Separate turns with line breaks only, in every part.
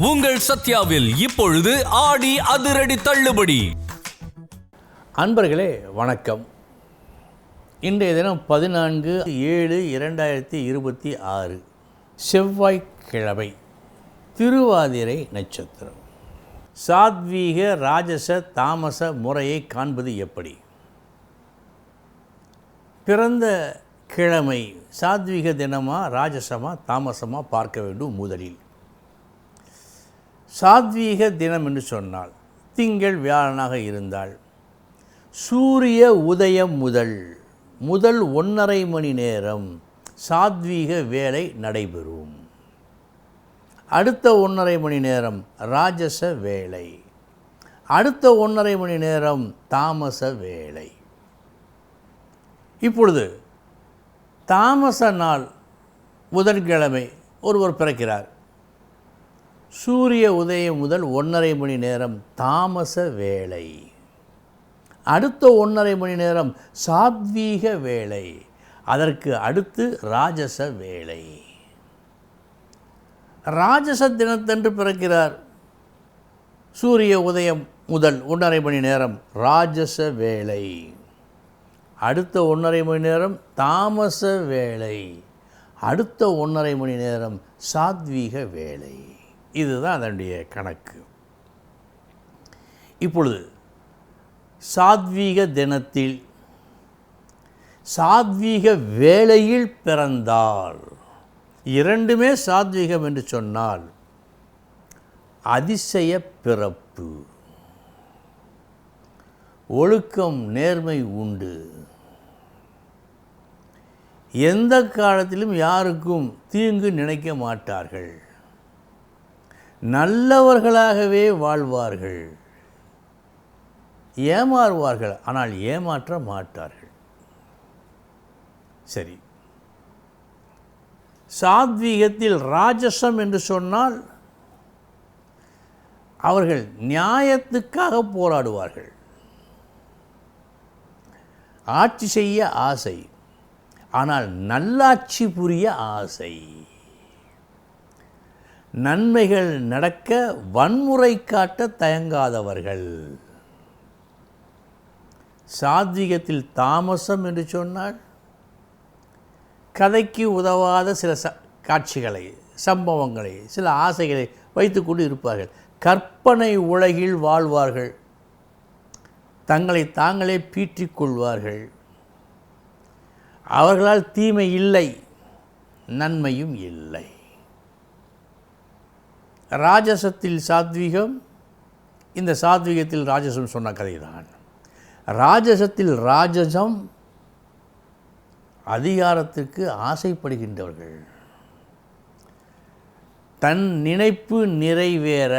உங்கள் சத்யாவில் இப்பொழுது ஆடி அதிரடி தள்ளுபடி.
அன்பர்களே வணக்கம். இன்றைய தினம் 14/7/2026 செவ்வாய்க்கிழமை, திருவாதிரை நட்சத்திரம். சாத்வீக ராஜச தாமச முறையை காண்பது எப்படி? பிறந்த கிழமை சாத்வீக தினமா ராஜசமா தாமசமா பார்க்க வேண்டும். முதலில் சாத்வீக தினம் என்று சொன்னால் திங்கள் வியாழனாக இருந்தால் சூரிய உதயம் முதல் 1.5 மணி நேரம் சாத்வீக வேலை நடைபெறும். அடுத்த 1.5 மணி நேரம் ராஜச வேலை, அடுத்த 1.5 மணி நேரம் தாமச வேலை. இப்பொழுது தாமச நாள் புதன்கிழமை ஒருவர் பிறக்கிறார். சூரிய உதயம் முதல் 1.5 மணி நேரம் தாமச வேலை, அடுத்த 1.5 மணி நேரம் சாத்வீக வேலை, அதற்கு அடுத்து ராஜச வேலை. ராஜச தினத்தன்று பிறக்கிறார். சூரிய உதயம் முதல் 1.5 மணி நேரம் ராஜச வேலை, அடுத்த 1.5 மணி நேரம் தாமச வேலை, அடுத்த 1.5 மணி நேரம் சாத்வீக வேலை. இதுதான் அதனுடைய கணக்கு. இப்பொழுது சாத்வீக தினத்தில் சாத்வீக வேளையில் பிறந்தால், இரண்டுமே சாத்வீகம் என்று சொன்னால் அதிசய பிறப்பு, ஒழுக்கம் நேர்மை உண்டு, எந்த காலத்திலும் யாருக்கும் தீங்கு நினைக்க மாட்டார்கள், நல்லவர்களாகவே வாழ்வார்கள், ஏமாறுவார்கள் ஆனால் ஏமாற்ற மாட்டார்கள். சரி, சாத்வீகத்தில் ராஜசம் என்று சொன்னால் அவர்கள் நியாயத்துக்காக போராடுவார்கள். ஆட்சி செய்ய ஆசை, ஆனால் நல்லாட்சி புரிய ஆசை. நன்மைகள் நடக்க வன்முறை காட்ட தயங்காதவர்கள். சாத்வீகத்தில் தாமசம் என்று சொன்னால் கதைக்கு உதவாத சில காட்சிகளை, சம்பவங்களை, சில ஆசைகளை வைத்துக்கொண்டு இருப்பார்கள். கற்பனை உலகில் வாழ்வார்கள், தங்களை தாங்களே பீற்றிக் கொள்வார்கள். அவர்களால் தீமை இல்லை, நன்மையும் இல்லை. ராஜசத்தில் சாத்வீகம், இந்த சாத்வீகத்தில் ராஜசம் சொன்ன கதைதான். ராஜசத்தில் ராஜசம் அதிகாரத்துக்கு ஆசைப்படுகின்றவர்கள், தன் நினைப்பு நிறைவேற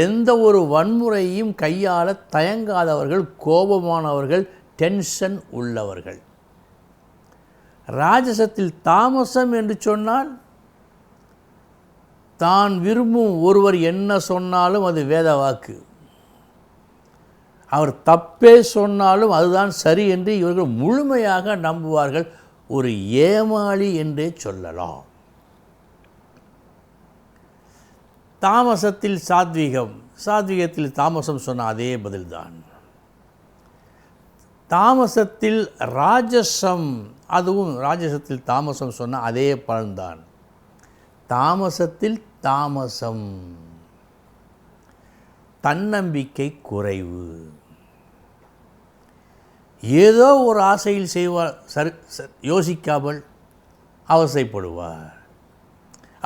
எந்த ஒரு வன்முறையும் கையாள தயங்காதவர்கள், கோபமானவர்கள், டென்ஷன் உள்ளவர்கள். ராஜசத்தில் தாமசம் என்று சொன்னால் தான் விரும்பும் ஒருவர் என்ன சொன்னாலும் அது வேத வாக்கு, அவர் தப்பே சொன்னாலும் அதுதான் சரி என்று இவர்கள் முழுமையாக நம்புவார்கள். ஒரு ஏமாளி என்றே சொல்லலாம். தாமசத்தில் சாத்வீகம், சாத்வீகத்தில் தாமசம் சொன்ன அதே பதில்தான். தாமசத்தில் ராஜசம், அதுவும் ராஜசத்தில் தாமசம் சொன்ன அதே பலன்தான். தாமசத்தில் தாமசம், தன்னம்பிக்கை குறைவு, ஏதோ ஒரு ஆசையில் செய்வார், யோசிக்காமல் அவசைப்படுவார்.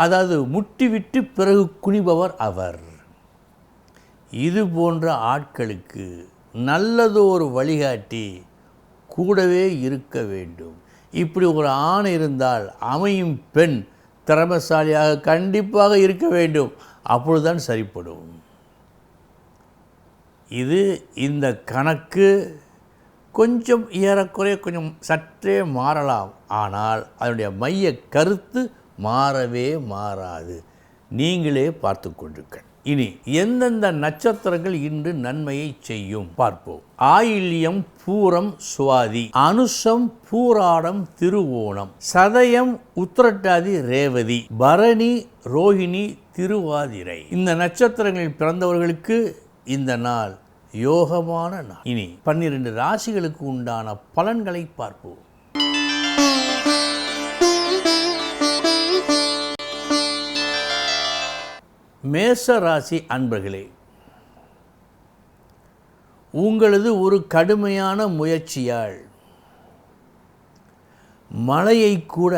அதாவது முட்டிவிட்டு பிறகு குனிபவர் அவர். இது போன்ற ஆட்களுக்கு நல்லது ஒரு வழிகாட்டி கூடவே இருக்க வேண்டும். இப்படி ஒரு ஆண் இருந்தால் அமையும் பெண் திறமைசாலியாக கண்டிப்பாக இருக்க வேண்டும். அப்பொழுதுதான் சரிப்படும். இந்த கணக்கு கொஞ்சம் ஏறக்குறைய கொஞ்சம் சற்றே மாறலாம், ஆனால் அதனுடைய மைய கருத்து மாறவே மாறாது. நீங்களே பார்த்து கொண்டிருக்க. இனி எந்தெந்த நட்சத்திரங்கள் இன்று நன்மையை செய்யும் பார்ப்போம். ஆயில்யம், பூரம், சுவாதி, அனுஷம், பூராடம், திருவோணம், சதயம், உத்திரட்டாதி, ரேவதி, பரணி, ரோஹிணி, திருவாதிரை. இந்த நட்சத்திரங்களில் பிறந்தவர்களுக்கு இந்த நாள் யோகமான நாள். இனி 12 ராசிகளுக்கு உண்டான பலன்களை பார்ப்போம். மேஷ ராசி அன்பர்களே, உங்களது ஒரு கடுமையான முயற்சியால் மலையை கூட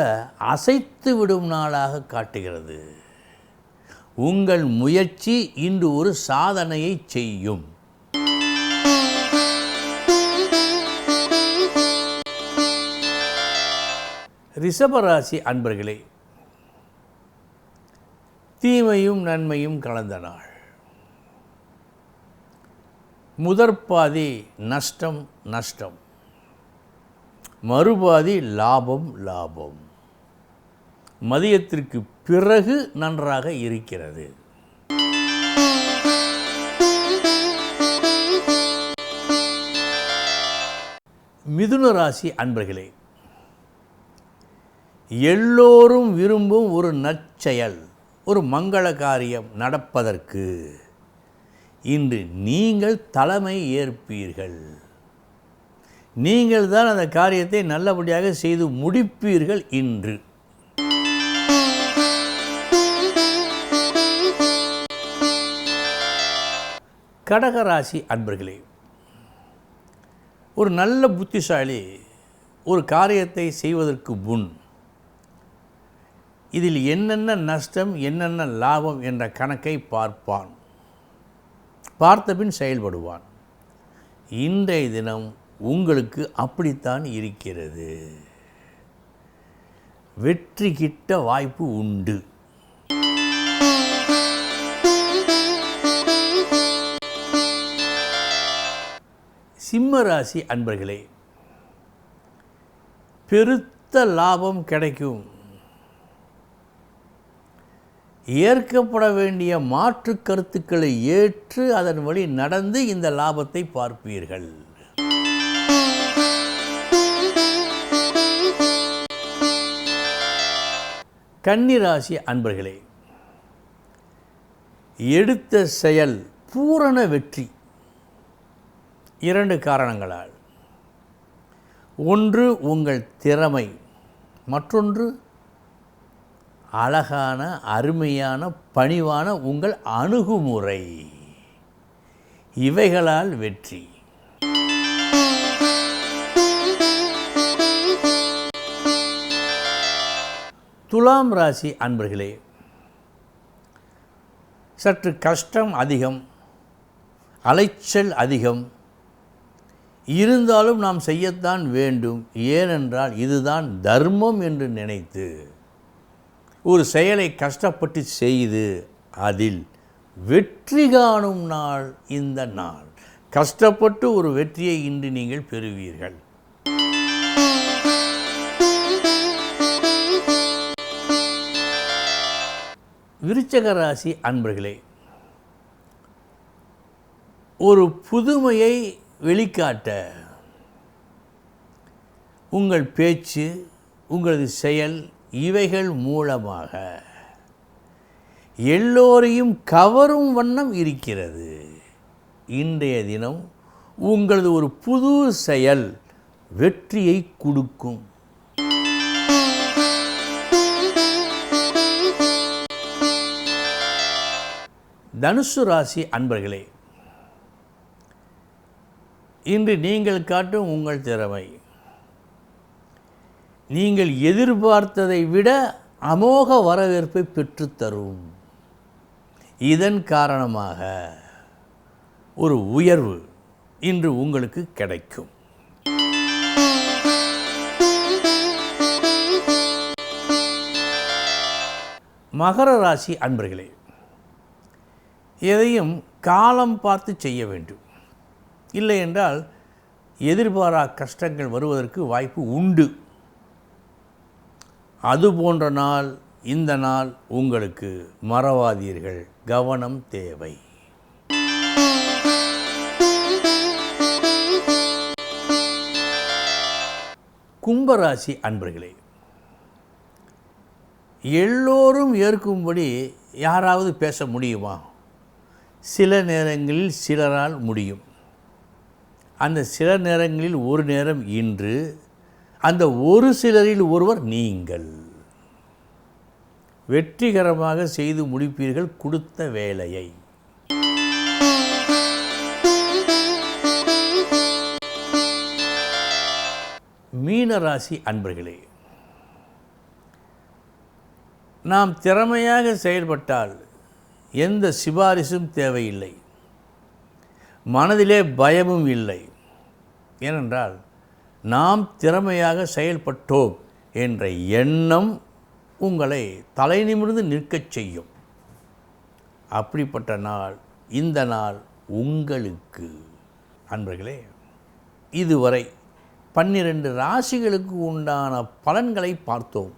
அசைத்து விடும் நாளாக காட்டுகிறது. உங்கள் முயற்சி இன்று ஒரு சாதனையை செய்யும். ரிஷபராசி அன்பர்களே, தீமையும் நன்மையும் கலந்த நாள். முதற்பாதி நஷ்டம் நஷ்டம், மறுபாதி லாபம் லாபம். மதியத்திற்கு பிறகு நன்றாக இருக்கிறது. மிதுன ராசி அன்பர்களே, எல்லோரும் விரும்பும் ஒரு நற்செயல், ஒரு மங்கள காரியம் நடப்பதற்கு இன்று நீங்கள் தலைமை ஏற்பீர்கள். நீங்கள் தான் அந்த காரியத்தை நல்லபடியாக செய்து முடிப்பீர்கள் இன்று. கடகராசி அன்பர்களே, ஒரு நல்ல புத்திசாலி ஒரு காரியத்தை செய்வதற்கு முன் இதில் என்னென்ன நஷ்டம் என்னென்ன லாபம் என்ற கணக்கை பார்ப்பான். பார்த்தபின் செயல்படுவான். இன்றைய தினம் உங்களுக்கு அப்படித்தான் இருக்கிறது. வெற்றி கிட்ட வாய்ப்பு உண்டு. சிம்ம ராசி அன்பர்களே, பெருத்த லாபம் கிடைக்கும். ஏற்கப்பட வேண்டிய மாற்று கருத்துக்களை ஏற்று அதன் வழி நடந்து இந்த லாபத்தை பார்ப்பீர்கள். கன்னிராசி அன்பர்களே, எடுத்த செயல் பூரண வெற்றி. 2 காரணங்களால். ஒன்று உங்கள் திறமை, மற்றொன்று அழகான அருமையான பணிவான உங்கள் அணுகுமுறை. இவைகளால் வெற்றி. துலாம் ராசி அன்பர்களே, சற்று கஷ்டம் அதிகம், அலைச்சல் அதிகம். இருந்தாலும் நாம் செய்யத்தான் வேண்டும். ஏனென்றால் இதுதான் தர்மம் என்று நினைத்து ஒரு செயலை கஷ்டப்பட்டு செய்து அதில் வெற்றி காணும் நாள் இந்த நாள். கஷ்டப்பட்டு ஒரு வெற்றியை இன்று நீங்கள் பெறுவீர்கள். விருச்சிக ராசி அன்பர்களே, ஒரு புதுமையை வெளிக்காட்ட உங்கள் பேச்சு, உங்களது செயல் இவைகள் மூலமாக எல்லோரையும் கவரும் வண்ணம் இருக்கிறது. இன்றைய தினம் உங்களது ஒரு புது செயல் வெற்றியை கொடுக்கும். தனுசு ராசி அன்பர்களே, இன்று நீங்கள் காட்டும் உங்கள் திறமை நீங்கள் எதிர்பார்த்ததை விட அமோக வரவேற்பை பெற்றுத்தரும். இதன் காரணமாக ஒரு உயர்வு இன்று உங்களுக்கு கிடைக்கும். மகர ராசி அன்பர்களே, எதையும் காலம் பார்த்து செய்ய வேண்டும். இல்லை என்றால் எதிர்பாரா கஷ்டங்கள் வருவதற்கு வாய்ப்பு உண்டு. அது போன்ற நாள் இந்த நாள் உங்களுக்கு மறவாதீர்கள், கவனம் தேவை. கும்பராசி அன்பர்களே, எல்லோரும் ஏற்கும்படி யாராவது பேச முடியுமா? சில நேரங்களில் சிலரால் முடியும். அந்த சில நேரங்களில் ஒரு நேரம் இன்று, அந்த ஒரு சிலரில் ஒருவர் நீங்கள். வெற்றிகரமாக செய்து முடிப்பீர்கள் கொடுத்த வேலையை. மீனராசி அன்பர்களே, நாம் திறமையாக செயல்பட்டால் எந்த சிபாரிசும் தேவையில்லை, மனதிலே பயமும் இல்லை. ஏனென்றால் நாம் திறமையாக செயல்பட்டோம் என்ற எண்ணம் உங்களை தலை நிமிர்ந்து நிற்கச் செய்யும். அப்படிப்பட்ட நாள் இந்த நாள் உங்களுக்கு. அன்பர்களே, இதுவரை 12 ராசிகளுக்கு உண்டான பலன்களை பார்த்தோம்.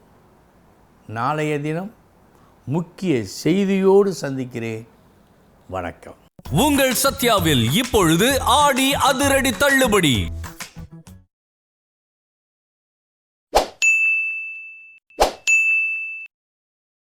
நாளைய தினம் முக்கிய செய்தியோடு சந்திக்கிறேன். வணக்கம்.
உங்கள் சத்யாவில் இப்பொழுது ஆடி அதிரடி தள்ளுபடி.